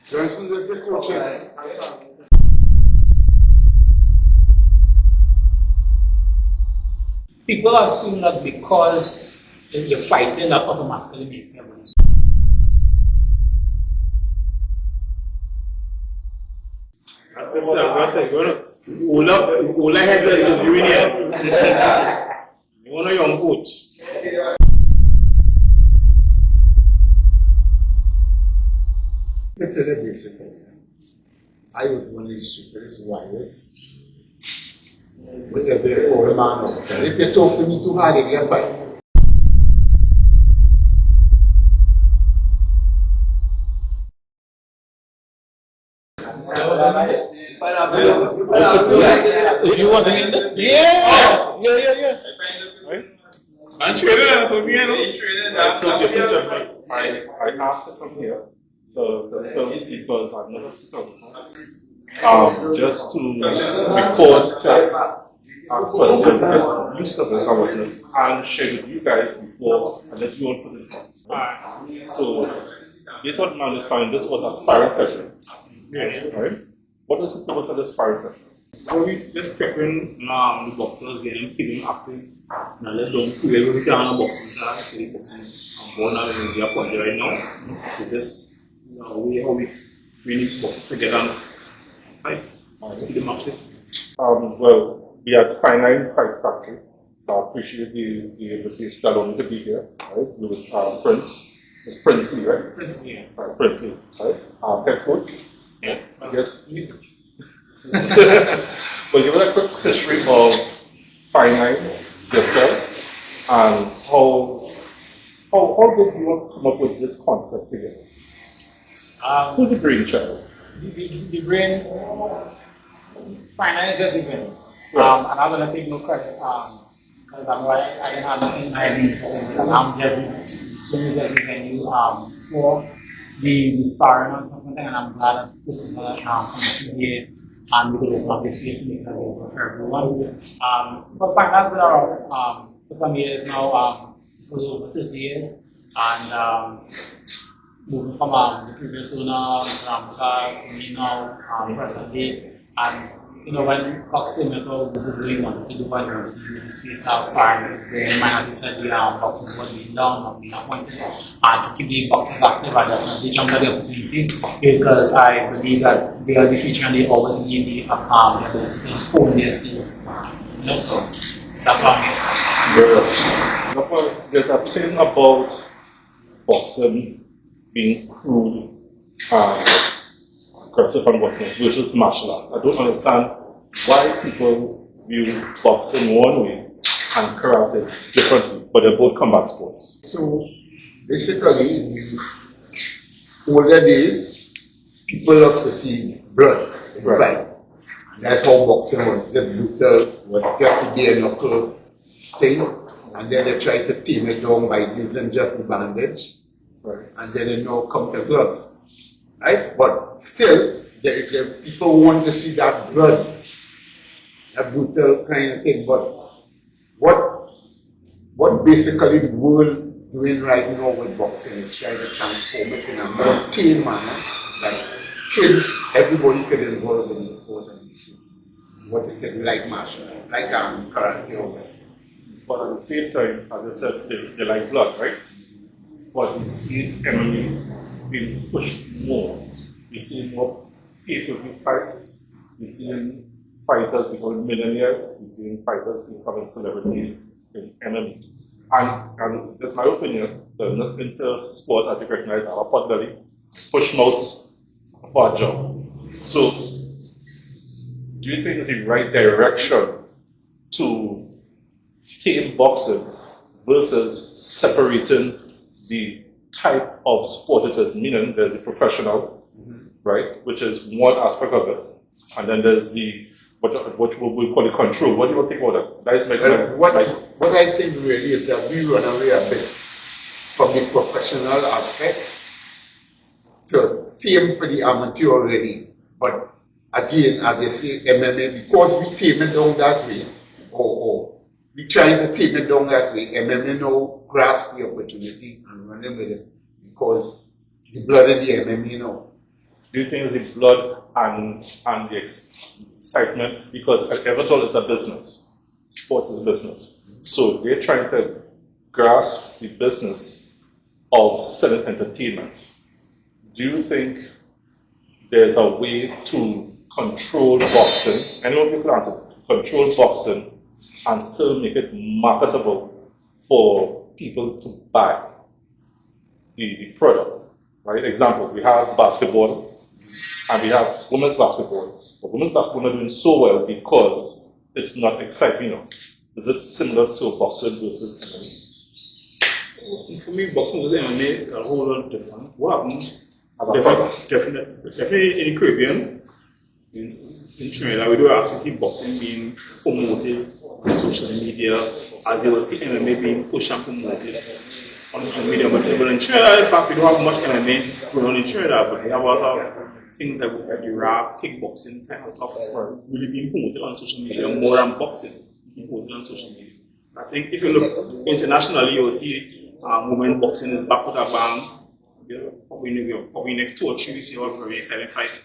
Johnson is the coaches. People assume that because you're fighting, that automatically makes you win. That's good. Ola had the union. You want to young coach. To tell you basically, I was one of these stupidest wires. Whatever you call a man up. If you talk to me too hard, you get fired. If you want to mean that? Yeah. Right? I'm trading, so you know. So just to jump I asked to come here to film because I've never just to record, just ask questions, get used to it, and share with you guys before I let you all put it on. Right? So, this what I understand, this was a sparring session. Right? What is the purpose of the sparring session? So we just preparing the boxers, getting keeping active. Now let them play with the boxing class, getting boxing born now in India right now. So this way how we need boxers together and fight. Keep them active. Well, we are at Fine Fight Factory. I appreciate the invitation allowing me to be here. Right? With Prince. It's Prince Lee, right? Prince Lee. Prince Lee, right? Head coach. Yeah. I guess. Well, give us a quick history of Fine yourself and how did you come up with this concept together? Who's the brainchild? The brain, finance just even. Right. And I'm going to take no credit because I didn't have nothing in I'm just venue for the sparring and something, and I'm glad that this is going to come here. And because it's not this space to make it available for everyone. But finance been around for some years now, just a little over 30 years. And moving from the previous owner, to me now, presently. And you know, when Cox came at all, this is really wanted to do when you're to use the space as sparring. Bearing in mind, as I said, the boxing was being done, not being appointed. And to keep the boxers active, I definitely jumped at the opportunity because I believe that they are the future and they always need the ability to hone their skills. You know, so that's what I'm here. There's a thing about boxing being crude and aggressive and whatnot versus martial arts. I don't understand why people view boxing one way and karate differently, but they're both combat sports. So basically, in the older days, people love to see blood in the fight. That's how boxing was. Just brutal, was just a bare knuckle thing, and then they try to tame it down by using just the bandage, and then they now come to gloves. Right? But still, the people want to see that blood, that brutal kind of thing. But what basically the world doing right now with boxing is trying to transform it in a more tame manner. Like kids, everybody could involve in the sport and see what it is like martial art, like karate or whatever. But at the same time, as I said, they like blood, right? But we see MMA being pushed more. We see more pay-per-view fights. We see fighters becoming millionaires. We see fighters becoming celebrities in MMA. And that's my opinion, the inter sports, as you recognize, our pot belly, push most for a job. So, do you think it's the right direction to tame boxing versus separating the type of sport it is, meaning there's a professional, right, which is one aspect of it, and then there's the what we call the control. What do you think about that? What I think really is that we run away a bit from the professional aspect to tame for the amateur already. But again, as they say, MMA, because we tame it down that way, or we trying to tame it down that way, MMA now grasp the opportunity and running with it because the blood in the MMA now. Do you think it's the blood and the excitement? Because at Everton it's a business. Sports is a business. So they're trying to grasp the business of selling entertainment. Do you think there's a way to control boxing? Anyone who can answer, control boxing and still make it marketable for people to buy the product, right? Example, we have basketball and we have women's basketball. But women's basketball not doing so well because it's not exciting enough. Is it similar to boxing versus MMA? For me, boxing versus MMA is a whole lot different. What happened? As a product? Definitely in the Caribbean, in Trinidad, we do actually see boxing being promoted on social media, as you will see MMA being pushed and promoted on social media. But in Trinidad, in fact, we don't have much MMA going on in Trinidad, but we have a lot of things like the rap, kickboxing kind of stuff really being promoted on social media more than boxing being promoted on social media. I think if you look internationally, you'll see women boxing is back with a bang. Probably next 2 or 3 weeks, you have a very exciting fight.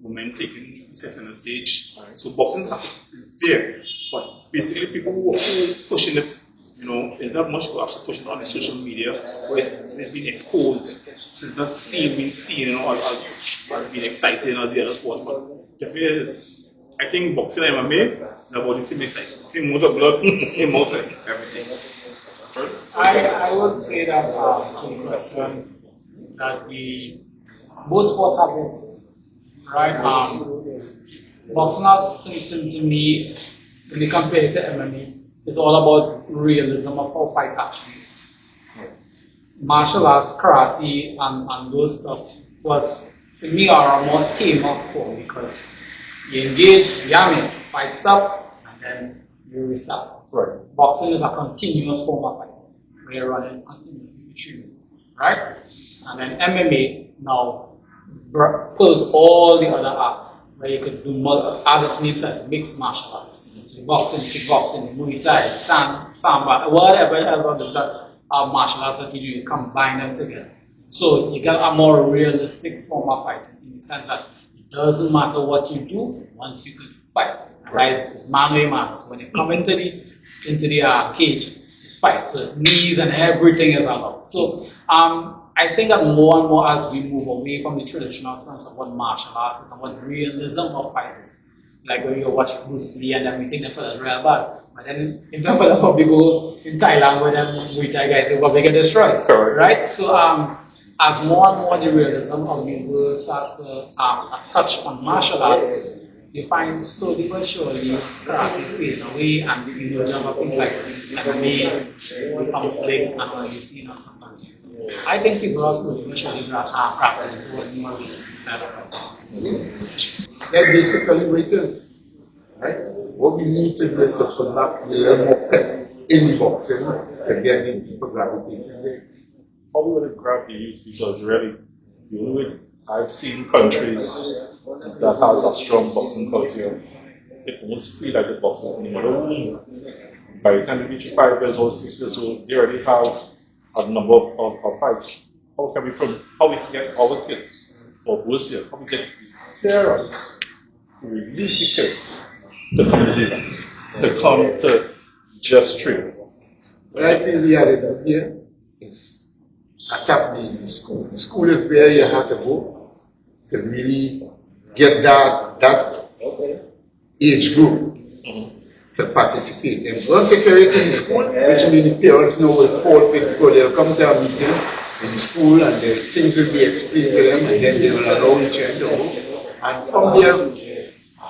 Women taking sets on the stage. So boxing is there, but basically people who are pushing it, it's not much people actually pushing it on the social media, where it's been exposed, so it's not being seen, as being exciting as the other sports. But definitely is. I think boxing and MMA is about the same excitement, same amount of blood, same amount of everything. I would say that to the question that both sports have it, right? Boxing has to me, to be compared to MMA, is all about realism of how fight actually is. Martial arts, karate, and those stuff was, to me, are a more tamer form because you engage, yamming, fight stops, and then you restart. Right. Boxing is a continuous form of fight, where you're running continuously for 3 minutes, right? And then MMA now pulls all the other arts, where you could do more, as its name says, mixed martial arts. So boxing, kickboxing, Muay Thai, Samba, whatever the martial arts that you do, you combine them together. So you get a more realistic form of fighting in the sense that it doesn't matter what you do once you could fight. Right? It's man way man. So when you come into the cage, it's fight. So it's knees and everything is allowed. So I think that more and more as we move away from the traditional sense of what martial arts is and what realism of fight is. Like when you watch Bruce Lee and then we think them for the real bad. But then in fact that's what we go in Thailand where them Muay Thai guys they probably get destroyed. Correct. Right? So as more and more the realism of the world starts to touch on martial arts, you find slowly but surely karate fades away and the emergence of things like MMA become big and all you see in some countries. I think people are slowly but surely practicing towards the more realistic side of it. That basically what it is, right? What we need to do is to put back a little more pep in the boxing to get the people gravitating there. How we want to grab the youth because really, the only way I've seen countries that have a strong boxing culture, it almost feel like the boxing in the mother. By the time they reach 5 years old, 6 years old, they already have a number of fights. How can we get our kids, or worse yet, how we get parents to release the kids to come to the event, to come to just train? What I feel we have to do here is attack the school. The school is where you have to go to really get that age group to participate. And once they carry it to the school, which means the parents know will fall fit because they'll come to a meeting in the school and the things will be explained to them and then they will allow each other to go. And from there,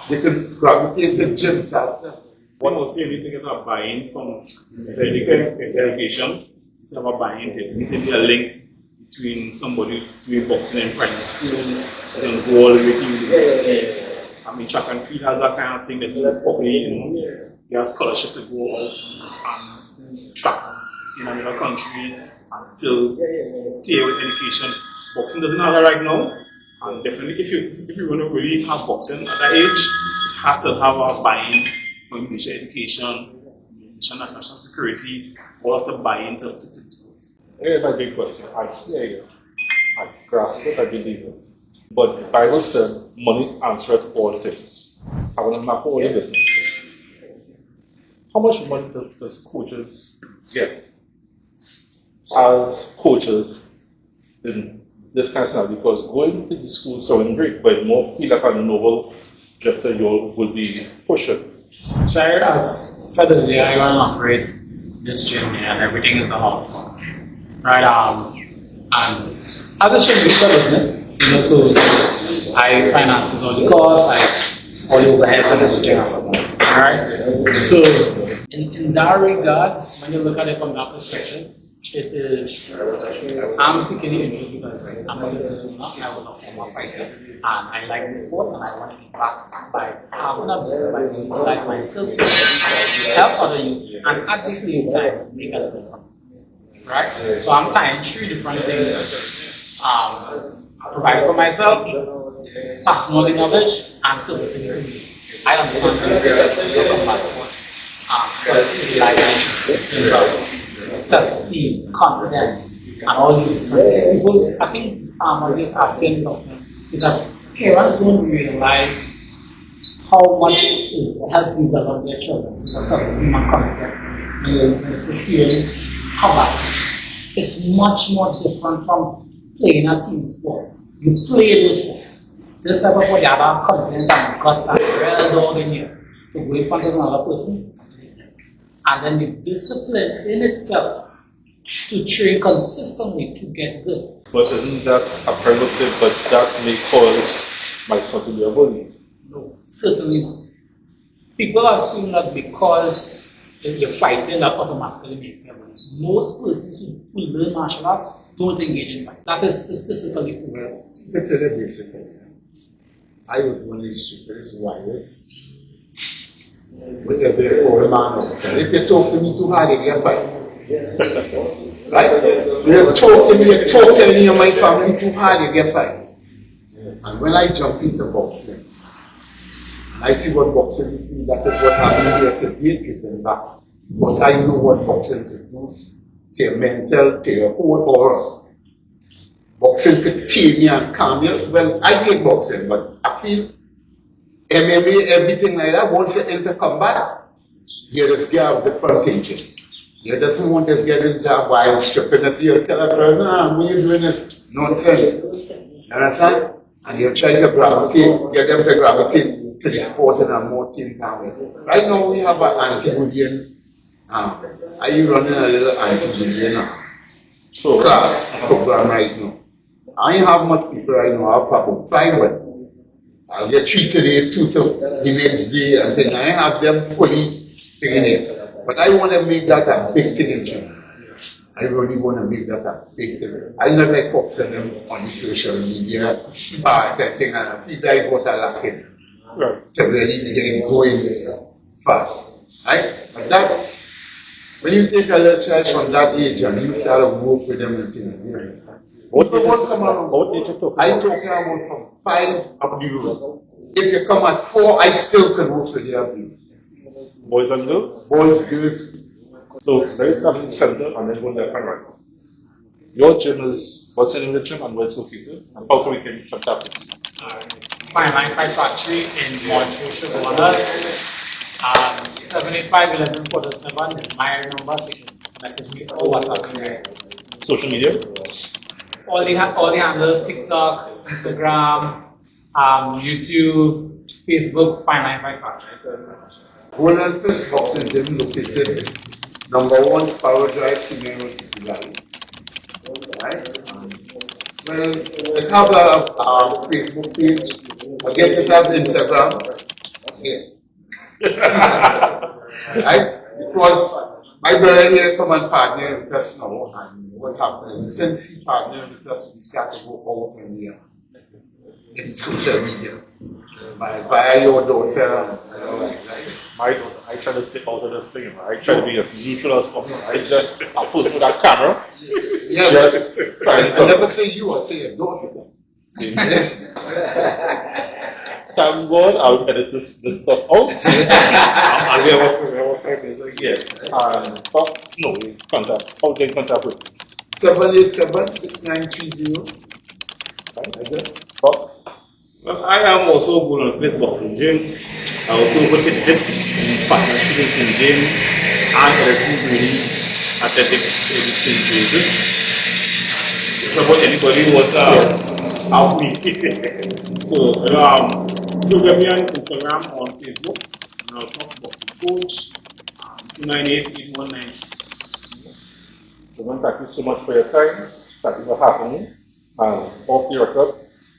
they can gravitate to gyms after. One will say anything is a buy-in from education. It's about buy-in. There needs to be a link between somebody doing boxing in primary school and then go all the way to university. I mean, track and field has that kind of thing that you probably, get a scholarship to go out and track in another country and still play with education. Boxing doesn't have that right now. And definitely, if you want to really have boxing at that age, it has to have a buy-in for English education, national security, all of the buy-in to the sport. Here's a big question. I hear you. I grasp it, I believe it. But the Bible said, money answereth all things. I want to map all your business. How much money does coaches get as coaches in this kind of scenario? Because going to the school sounds great, but more feel like a noble gesture you will be pushing. So as said earlier, I want to operate this gym here and everything is the outcome. Right? And as a gym is a business, so I finances all the costs, all the overheads and everything and so on. Alright? So in that regard, when you look at it from that perspective, it is I'm seeking the interest because I'm a business owner, I was a former fighter, and I like the sport and I want to give back by having a business by utilize my skill set, help other youths, and at the same time make a living. Right? So I'm trying 3 different things. Provide for myself, passing on the knowledge, and servicing the community. I understand the perceptions of combat sports, but utilization in terms of self-esteem, confidence, and all these different things. People, I think what he's asking is that parents don't realize how much it helps develop their children to self-esteem and confidence when they're pursuing combat sports. It's much more different from playing a team sport. You play those sports. This type of what you have confidence and guts and real dog in you to go in front of another person. And then the discipline in itself to train consistently to get good. But isn't that a prerequisite, but that may cause my son to be a bully? No, certainly not. People assume that because you're fighting, that automatically makes you a bully. Most persons who learn martial arts don't engage in fight. That is statistically proven. To tell you basically, I was one of the stupidest wires. With a very old man. If you talk to me too hard, you get fight. Right? You talk to any of my family too hard, you get fight. And when I jump into boxing, I see what boxing is, that is what happened here today, giving back. Because I know what boxing could do to your mental, to your whole aura. Boxing could tame you and calm you. Well, I take boxing, but I feel MMA, everything like that, once you enter combat, you just get different thinking. You doesn't want to get into a wild strippiness. You tell a girl, nah, what you doing is nonsense. You understand? And you try to gravitate, get them to gravitate to the sport in a more team way. Right now we have an anti-bullying. Are you running a little anti-bullying class program right now? I don't have much people right now. I have probably 5, but I'll get 3 today, 2 to the next day, and then I have them fully taken in. But I want to make that a big thing in China. I really want to make that a big thing. I not like boxing them on the social media, that thing, and I feel like what I lack in to really get going fast. Right? But that, when you take a little child from that age and you start to work with them and things, people won't come around. I'm talking about from 5 up the road. If you come at 4, I still can work with you. Boys and girls? Boys, girls. So there is something center and then go left and right. Your gym is, what's the name of the gym and where it's located? And how can we get contact with you? Fine Line Fight Factory in Montreal, Sugarlanders. 785-1147 is my number, so you can message me or WhatsApp me. Social media? All the handles, TikTok, Instagram, YouTube, Facebook, Fine Line Fight Factory. Golden Fist Boxing Gym located #1 Power Drive Senior Valley. Right? Well, it have a Facebook page. I guess it have Instagram. Yes. Right? Because my brother here come and partner with us now, and what happened is since he partnered with us, we start to go out in social media. By your daughter and all that, right? My daughter, I try to stay out of this thing. I try to be as neutral as possible. I just post with that camera. Yeah, just trying I never say you, I say your daughter. Thank God I'll edit this stuff out. I'll be able to 5 days a year. Contact. How can you contact with me? 787-6930. Right? Fox? Well, I am also good on Place Boxing Gym. I also work with FIT in partnership with St. James and LSU Breeding Athletics in St. Joseph. It's about anybody who wants help me. So, look at me on Instagram, on Facebook, and I'll talk boxing coach, 298-8193. Gentlemen, thank you so much for your time. Thank you for happening. And off the record,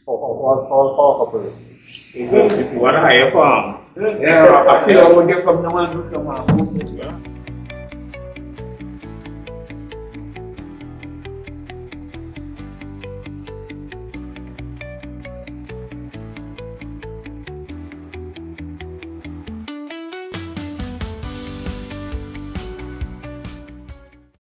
all operation. If you want to hire a farm, Yeah, I feel I will get from now on do some